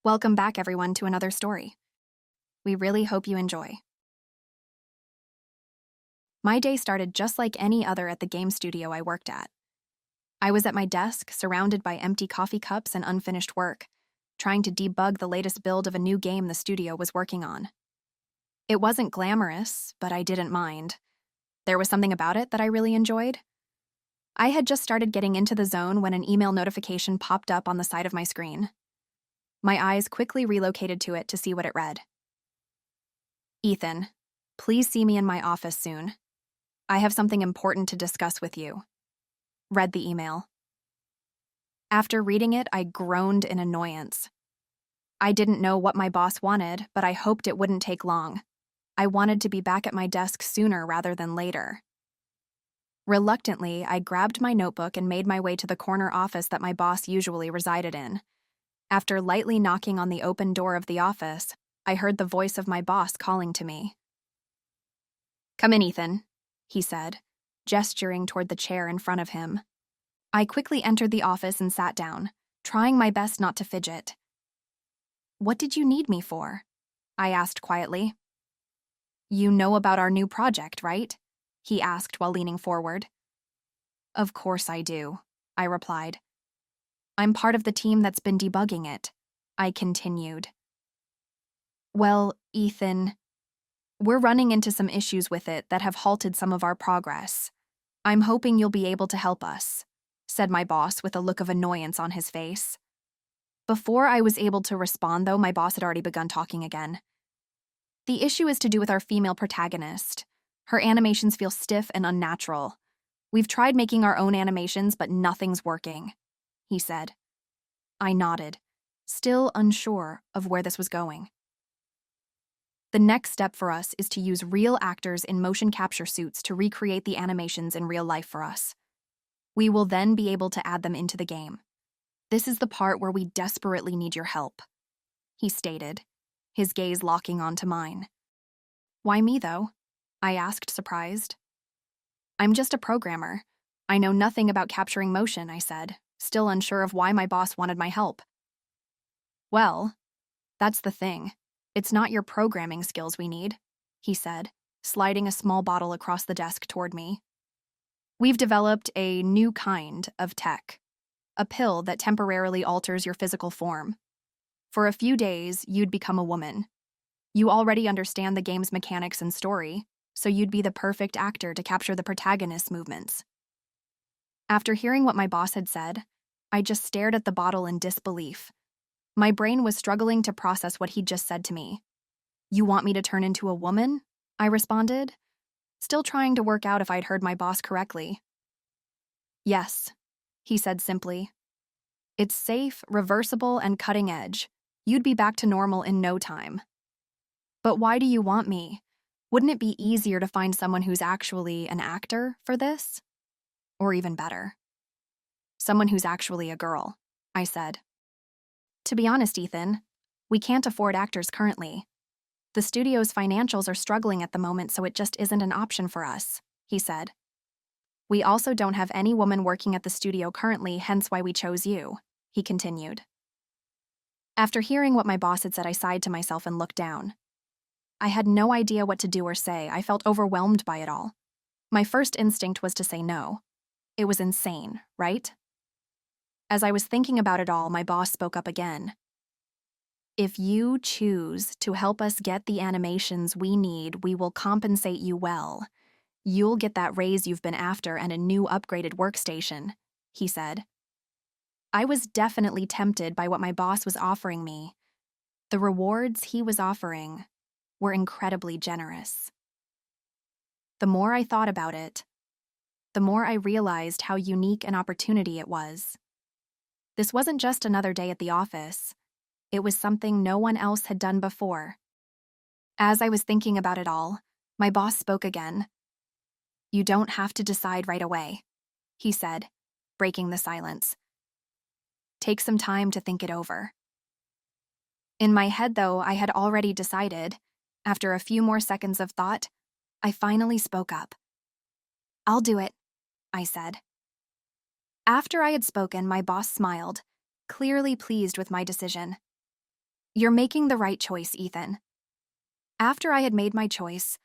Welcome back, everyone, to another story. We really hope you enjoy. My day started just like any other at the game studio I worked at. I was at my desk, surrounded by empty coffee cups and unfinished work, trying to debug the latest build of a new game the studio was working on. It wasn't glamorous, but I didn't mind. There was something about it that I really enjoyed. I had just started getting into the zone when an email notification popped up on the side of my screen. My eyes quickly relocated to it to see what it read. Ethan, please see me in my office soon. I have something important to discuss with you. Read the email. After reading it, I groaned in annoyance. I didn't know what my boss wanted, but I hoped it wouldn't take long. I wanted to be back at my desk sooner rather than later. Reluctantly, I grabbed my notebook and made my way to the corner office that my boss usually resided in. After lightly knocking on the open door of the office, I heard the voice of my boss calling to me. "Come in, Ethan," he said, gesturing toward the chair in front of him. I quickly entered the office and sat down, trying my best not to fidget. "What did you need me for?" I asked quietly. "You know about our new project, right?" he asked while leaning forward. "Of course I do," I replied. "I'm part of the team that's been debugging it," I continued. "Well, Ethan, we're running into some issues with it that have halted some of our progress. I'm hoping you'll be able to help us," said my boss with a look of annoyance on his face. Before I was able to respond, though, my boss had already begun talking again. "The issue is to do with our female protagonist. Her animations feel stiff and unnatural. We've tried making our own animations, but nothing's working," he said. I nodded, still unsure of where this was going. "The next step for us is to use real actors in motion capture suits to recreate the animations in real life for us. We will then be able to add them into the game. This is the part where we desperately need your help," he stated, his gaze locking onto mine. "Why me, though?" I asked, surprised. "I'm just a programmer. I know nothing about capturing motion," I said, still unsure of why my boss wanted my help. "Well, that's the thing. It's not your programming skills we need," he said, sliding a small bottle across the desk toward me. "We've developed a new kind of tech, a pill that temporarily alters your physical form. For a few days, you'd become a woman. You already understand the game's mechanics and story, so you'd be the perfect actor to capture the protagonist's movements." After hearing what my boss had said, I just stared at the bottle in disbelief. My brain was struggling to process what he'd just said to me. "You want me to turn into a woman?" I responded, still trying to work out if I'd heard my boss correctly. "Yes," he said simply. "It's safe, reversible, and cutting edge. You'd be back to normal in no time." "But why do you want me? Wouldn't it be easier to find someone who's actually an actor for this? Or even better, someone who's actually a girl," I said. "To be honest, Ethan, we can't afford actors currently. The studio's financials are struggling at the moment, so it just isn't an option for us," he said. "We also don't have any woman working at the studio currently, hence why we chose you," he continued. After hearing what my boss had said, I sighed to myself and looked down. I had no idea what to do or say. I felt overwhelmed by it all. My first instinct was to say no. It was insane, right? As I was thinking about it all, my boss spoke up again. "If you choose to help us get the animations we need, we will compensate you well. You'll get that raise you've been after and a new upgraded workstation," he said. I was definitely tempted by what my boss was offering me. The rewards he was offering were incredibly generous. The more I thought about it, the more I realized how unique an opportunity it was. This wasn't just another day at the office. It was something no one else had done before. As I was thinking about it all, my boss spoke again. "You don't have to decide right away," he said, breaking the silence. "Take some time to think it over." In my head, though, I had already decided. After a few more seconds of thought, I finally spoke up. "I'll do it," I said. After I had spoken, my boss smiled, clearly pleased with my decision. You're making the right choice, Ethan. After I had made my choice,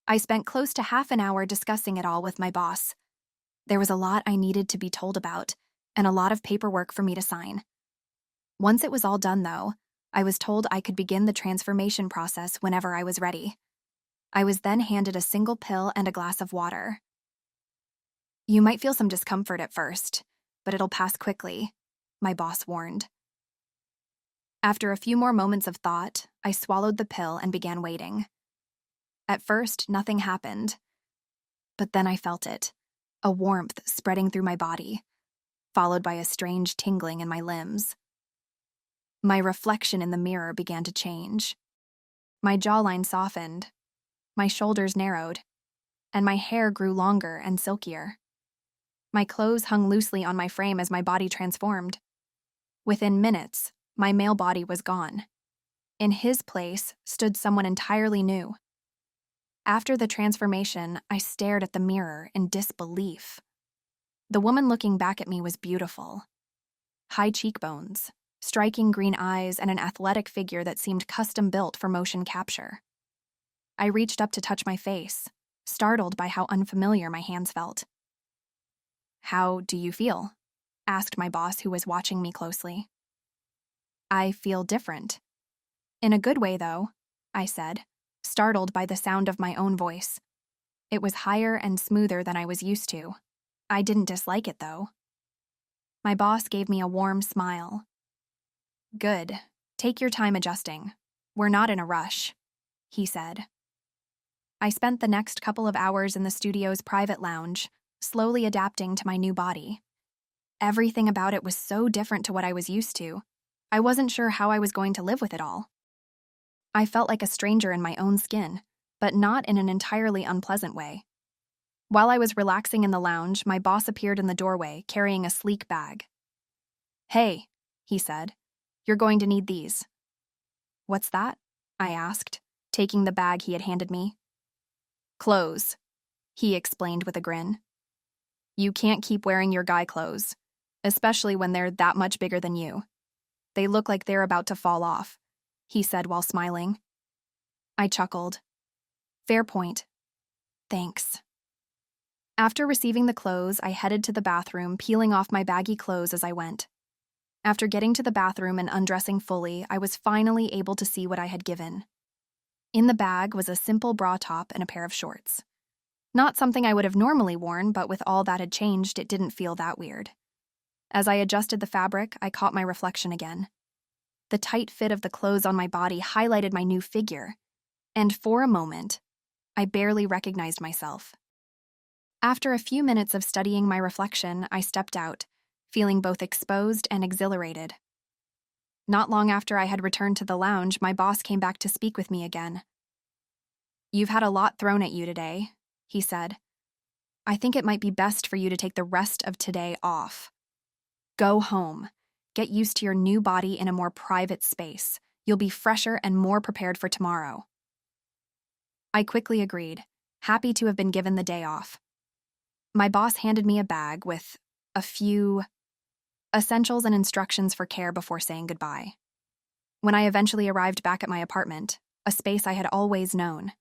I spent close to half an hour discussing it all with my boss. There was a lot I needed to be told about, and a lot of paperwork for me to sign. Once it was all done, though, I was told I could begin the transformation process whenever I was ready. I was then handed a single pill and a glass of water. You might feel some discomfort at first, but it'll pass quickly, my boss warned. After a few more moments of thought, I swallowed the pill and began waiting. At first, nothing happened. But then I felt it, a warmth spreading through my body, followed by a strange tingling in my limbs. My reflection in the mirror began to change. My jawline softened, my shoulders narrowed, and my hair grew longer and silkier. My clothes hung loosely on my frame as my body transformed. Within minutes, my male body was gone. In his place stood someone entirely new. After the transformation, I stared at the mirror in disbelief. The woman looking back at me was beautiful. High cheekbones, striking green eyes, and an athletic figure that seemed custom-built for motion capture. I reached up to touch my face, startled by how unfamiliar my hands felt. "How do you feel?" asked my boss, who was watching me closely. "I feel different." "In a good way, though," I said, startled by the sound of my own voice. It was higher and smoother than I was used to. I didn't dislike it, though. My boss gave me a warm smile. "Good. Take your time adjusting. We're not in a rush," he said. I spent the next couple of hours in the studio's private lounge, slowly adapting to my new body. Everything about it was so different to what I was used to. I wasn't sure how I was going to live with it all. I felt like a stranger in my own skin, but not in an entirely unpleasant way. While I was relaxing in the lounge, my boss appeared in the doorway, carrying a sleek bag. "Hey," he said, "you're going to need these." "What's that?" I asked, taking the bag he had handed me. "Clothes," he explained with a grin. "You can't keep wearing your guy clothes, especially when they're that much bigger than you. They look like they're about to fall off," he said while smiling. I chuckled. "Fair point. Thanks." After receiving the clothes, I headed to the bathroom, peeling off my baggy clothes as I went. After getting to the bathroom and undressing fully, I was finally able to see what I had given. In the bag was a simple bra top and a pair of shorts. Not something I would have normally worn, but with all that had changed, it didn't feel that weird. As I adjusted the fabric, I caught my reflection again. The tight fit of the clothes on my body highlighted my new figure, and for a moment, I barely recognized myself. After a few minutes of studying my reflection, I stepped out, feeling both exposed and exhilarated. Not long after I had returned to the lounge, my boss came back to speak with me again. "You've had a lot thrown at you today," he said. "I think it might be best for you to take the rest of today off. Go home. Get used to your new body in a more private space. You'll be fresher and more prepared for tomorrow." I quickly agreed, happy to have been given the day off. My boss handed me a bag with a few essentials and instructions for care before saying goodbye. When I eventually arrived back at my apartment, a space I had always known,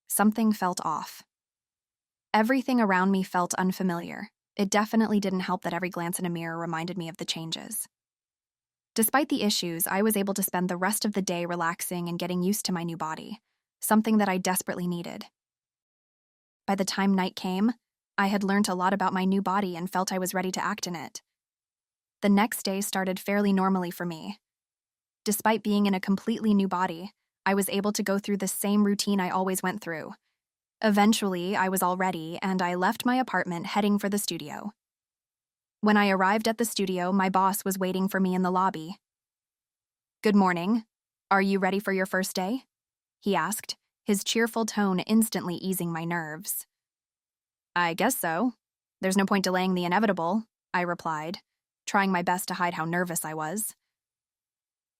something felt off. Everything around me felt unfamiliar. It definitely didn't help that every glance in a mirror reminded me of the changes. Despite the issues, I was able to spend the rest of the day relaxing and getting used to my new body, something that I desperately needed. By the time night came, I had learned a lot about my new body and felt I was ready to act in it. The next day started fairly normally for me. Despite being in a completely new body, I was able to go through the same routine I always went through. Eventually, I was all ready, and I left my apartment heading for the studio. When I arrived at the studio, my boss was waiting for me in the lobby. "Good morning. Are you ready for your first day?" he asked, his cheerful tone instantly easing my nerves. "I guess so. There's no point delaying the inevitable," I replied, trying my best to hide how nervous I was.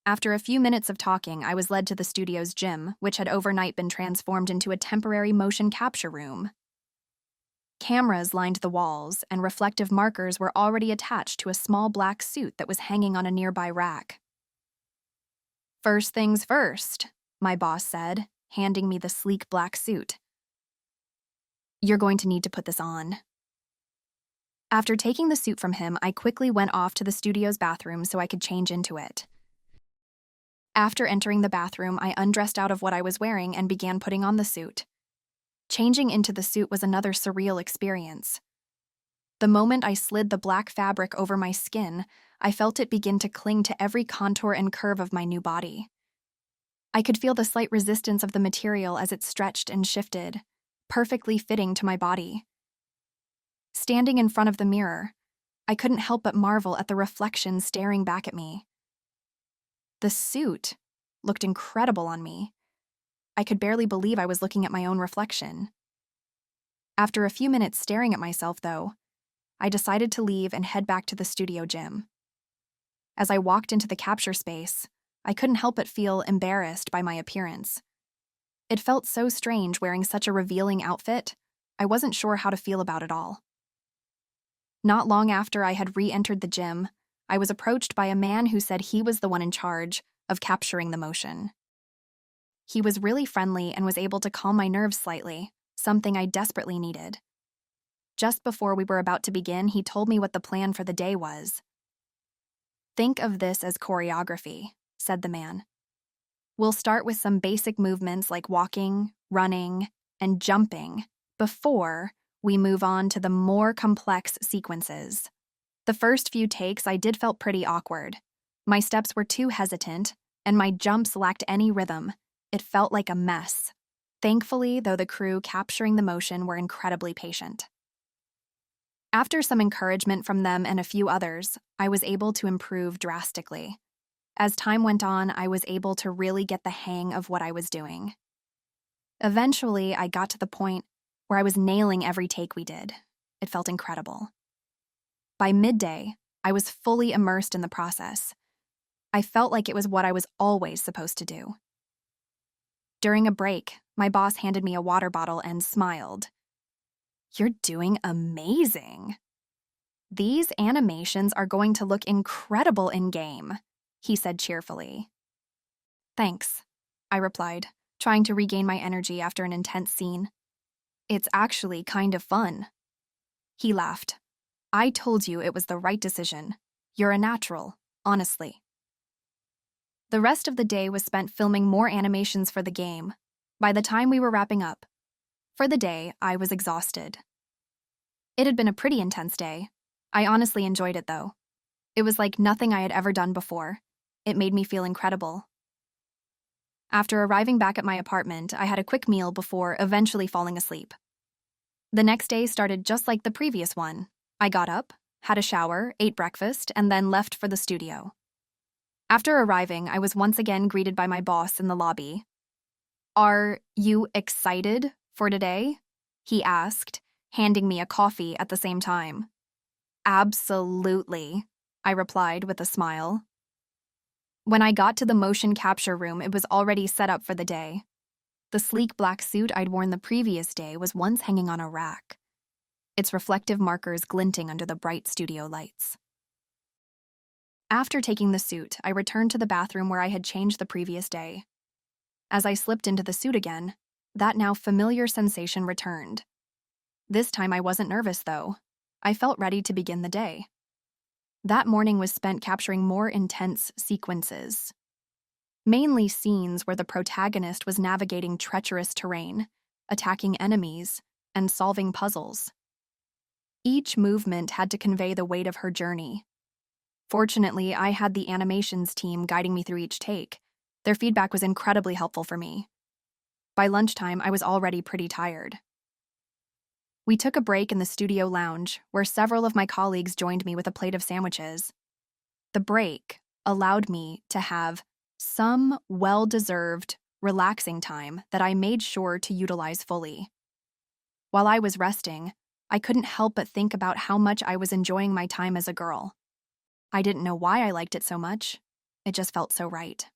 After a few minutes of talking, I was led to the studio's gym, which had overnight been transformed into a temporary motion capture room. Cameras lined the walls, and reflective markers were already attached to a small black suit that was hanging on a nearby rack. First things first, my boss said, handing me the sleek black suit. You're going to need to put this on. After taking the suit from him, I quickly went off to the studio's bathroom so I could change into it. After entering the bathroom, I undressed out of what I was wearing and began putting on the suit. Changing into the suit was another surreal experience. The moment I slid the black fabric over my skin, I felt it begin to cling to every contour and curve of my new body. I could feel the slight resistance of the material as it stretched and shifted, perfectly fitting to my body. Standing in front of the mirror, I couldn't help but marvel at the reflection staring back at me. The suit looked incredible on me. I could barely believe I was looking at my own reflection. After a few minutes staring at myself, though, I decided to leave and head back to the studio gym. As I walked into the capture space, I couldn't help but feel embarrassed by my appearance. It felt so strange wearing such a revealing outfit. I wasn't sure how to feel about it all. Not long after I had re-entered the gym, I was approached by a man who said he was the one in charge of capturing the motion. He was really friendly and was able to calm my nerves slightly, something I desperately needed. Just before we were about to begin, he told me what the plan for the day was. "Think of this as choreography," said the man. "We'll start with some basic movements like walking, running, and jumping before we move on to the more complex sequences." The first few takes I did felt pretty awkward. My steps were too hesitant, and my jumps lacked any rhythm. It felt like a mess. Thankfully, though, the crew capturing the motion were incredibly patient. After some encouragement from them and a few others, I was able to improve drastically. As time went on, I was able to really get the hang of what I was doing. Eventually, I got to the point where I was nailing every take we did. It felt incredible. By midday, I was fully immersed in the process. I felt like it was what I was always supposed to do. During a break, my boss handed me a water bottle and smiled. "You're doing amazing. These animations are going to look incredible in-game," he said cheerfully. "Thanks," I replied, trying to regain my energy after an intense scene. "It's actually kind of fun." He laughed. "I told you it was the right decision. You're a natural, honestly." The rest of the day was spent filming more animations for the game. By the time we were wrapping up for the day, I was exhausted. It had been a pretty intense day. I honestly enjoyed it, though. It was like nothing I had ever done before. It made me feel incredible. After arriving back at my apartment, I had a quick meal before eventually falling asleep. The next day started just like the previous one. I got up, had a shower, ate breakfast, and then left for the studio. After arriving, I was once again greeted by my boss in the lobby. "Are you excited for today?" he asked, handing me a coffee at the same time. "Absolutely," I replied with a smile. When I got to the motion capture room, it was already set up for the day. The sleek black suit I'd worn the previous day was once hanging on a rack, its reflective markers glinting under the bright studio lights. After taking the suit, I returned to the bathroom where I had changed the previous day. As I slipped into the suit again, that now familiar sensation returned. This time I wasn't nervous, though. I felt ready to begin the day. That morning was spent capturing more intense sequences. Mainly scenes where the protagonist was navigating treacherous terrain, attacking enemies, and solving puzzles. Each movement had to convey the weight of her journey. Fortunately, I had the animations team guiding me through each take. Their feedback was incredibly helpful for me. By lunchtime, I was already pretty tired. We took a break in the studio lounge, where several of my colleagues joined me with a plate of sandwiches. The break allowed me to have some well-deserved, relaxing time that I made sure to utilize fully. While I was resting, I couldn't help but think about how much I was enjoying my time as a girl. I didn't know why I liked it so much. It just felt so right.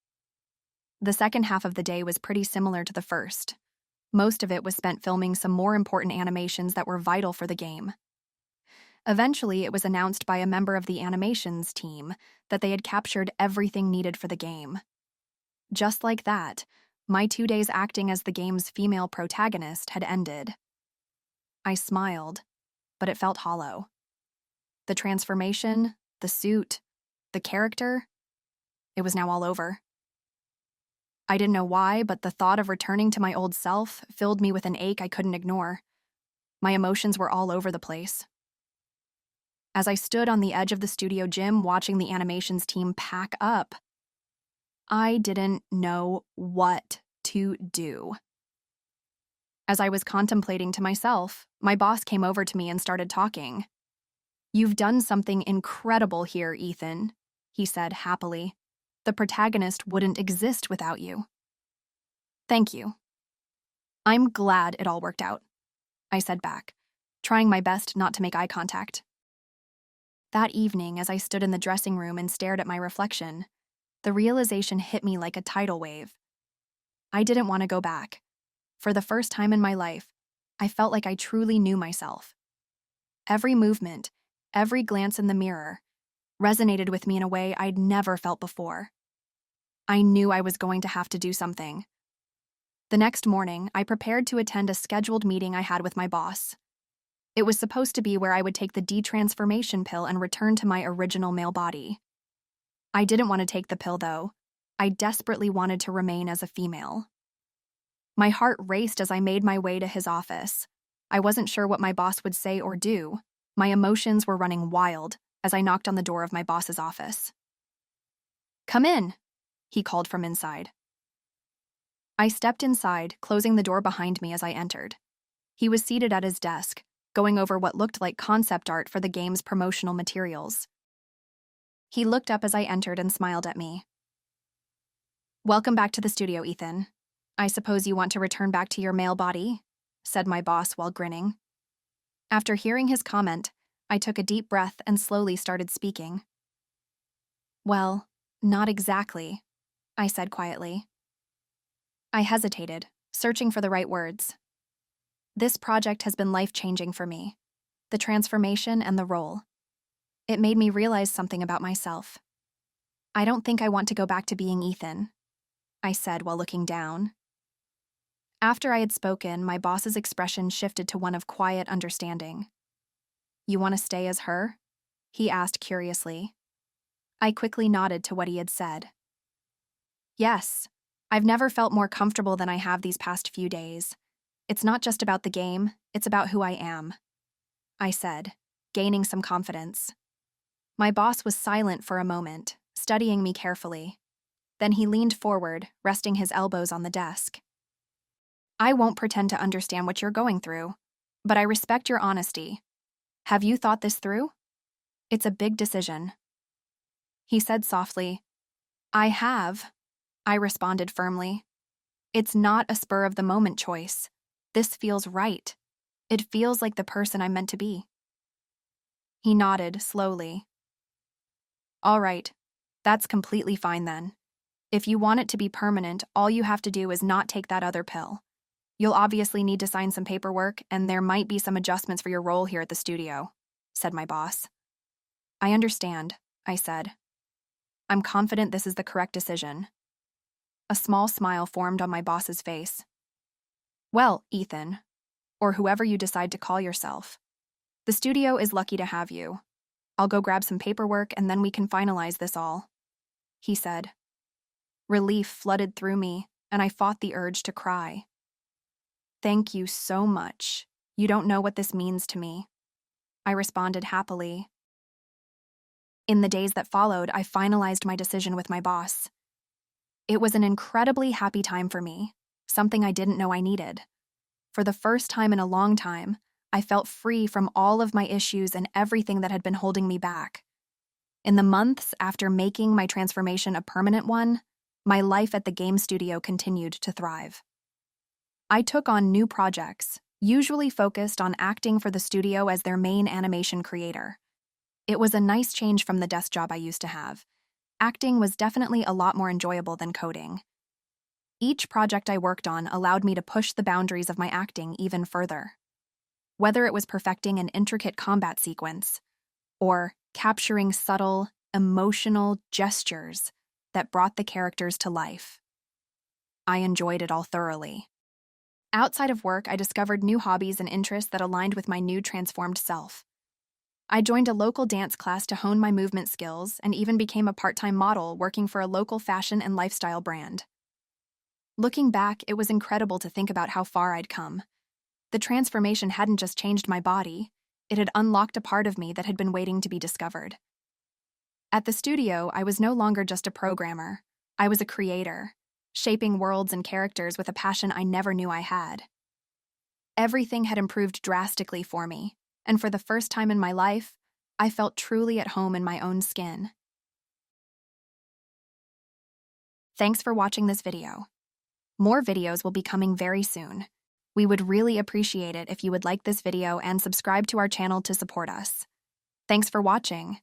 The second half of the day was pretty similar to the first. Most of it was spent filming some more important animations that were vital for the game. Eventually, it was announced by a member of the animations team that they had captured everything needed for the game. Just like that, my 2 days acting as the game's female protagonist had ended. I smiled, but it felt hollow. The transformation, the suit, the character, it was now all over. I didn't know why, but the thought of returning to my old self filled me with an ache I couldn't ignore. My emotions were all over the place. As I stood on the edge of the studio gym watching the animations team pack up, I didn't know what to do. As I was contemplating to myself, my boss came over to me and started talking. "You've done something incredible here, Ethan," he said happily. "The protagonist wouldn't exist without you." "Thank you. I'm glad it all worked out," I said back, trying my best not to make eye contact. That evening, as I stood in the dressing room and stared at my reflection, the realization hit me like a tidal wave. I didn't want to go back. For the first time in my life, I felt like I truly knew myself. Every movement, every glance in the mirror, resonated with me in a way I'd never felt before. I knew I was going to have to do something. The next morning, I prepared to attend a scheduled meeting I had with my boss. It was supposed to be where I would take the detransformation pill and return to my original male body. I didn't want to take the pill, though. I desperately wanted to remain as a female. My heart raced as I made my way to his office. I wasn't sure what my boss would say or do. My emotions were running wild as I knocked on the door of my boss's office. "Come in," he called from inside. I stepped inside, closing the door behind me as I entered. He was seated at his desk, going over what looked like concept art for the game's promotional materials. He looked up as I entered and smiled at me. "Welcome back to the studio, Ethan. I suppose you want to return back to your male body?" said my boss while grinning. After hearing his comment, I took a deep breath and slowly started speaking. "Well, not exactly," I said quietly. I hesitated, searching for the right words. This project has been life-changing for me, the transformation and the role. It made me realize something about myself. "I don't think I want to go back to being Ethan," I said while looking down. After I had spoken, my boss's expression shifted to one of quiet understanding. "You want to stay as her?" he asked curiously. I quickly nodded to what he had said. "Yes, I've never felt more comfortable than I have these past few days. It's not just about the game, it's about who I am," I said, gaining some confidence. My boss was silent for a moment, studying me carefully. Then he leaned forward, resting his elbows on the desk. "I won't pretend to understand what you're going through, but I respect your honesty. Have you thought this through? It's a big decision." He said softly, "I have," I responded firmly. "It's not a spur-of-the-moment choice. This feels right. It feels like the person I'm meant to be." He nodded slowly. "All right, that's completely fine then. If you want it to be permanent, all you have to do is not take that other pill. You'll obviously need to sign some paperwork, and there might be some adjustments for your role here at the studio," said my boss. "I understand," I said. "I'm confident this is the correct decision." A small smile formed on my boss's face. "Well, Ethan, or whoever you decide to call yourself, the studio is lucky to have you. I'll go grab some paperwork and then we can finalize this all," he said. Relief flooded through me, and I fought the urge to cry. "Thank you so much. You don't know what this means to me," I responded happily. In the days that followed, I finalized my decision with my boss. It was an incredibly happy time for me, something I didn't know I needed. For the first time in a long time, I felt free from all of my issues and everything that had been holding me back. In the months after making my transformation a permanent one, my life at the game studio continued to thrive. I took on new projects, usually focused on acting for the studio as their main animation creator. It was a nice change from the desk job I used to have. Acting was definitely a lot more enjoyable than coding. Each project I worked on allowed me to push the boundaries of my acting even further. Whether it was perfecting an intricate combat sequence or capturing subtle, emotional gestures that brought the characters to life, I enjoyed it all thoroughly. Outside of work, I discovered new hobbies and interests that aligned with my new transformed self. I joined a local dance class to hone my movement skills and even became a part-time model working for a local fashion and lifestyle brand. Looking back, it was incredible to think about how far I'd come. The transformation hadn't just changed my body, it had unlocked a part of me that had been waiting to be discovered. At the studio, I was no longer just a programmer. I was a creator, shaping worlds and characters with a passion I never knew I had. Everything had improved drastically for me, and for the first time in my life, I felt truly at home in my own skin. Thanks for watching this video. More videos will be coming very soon. We would really appreciate it if you would like this video and subscribe to our channel to support us. Thanks for watching.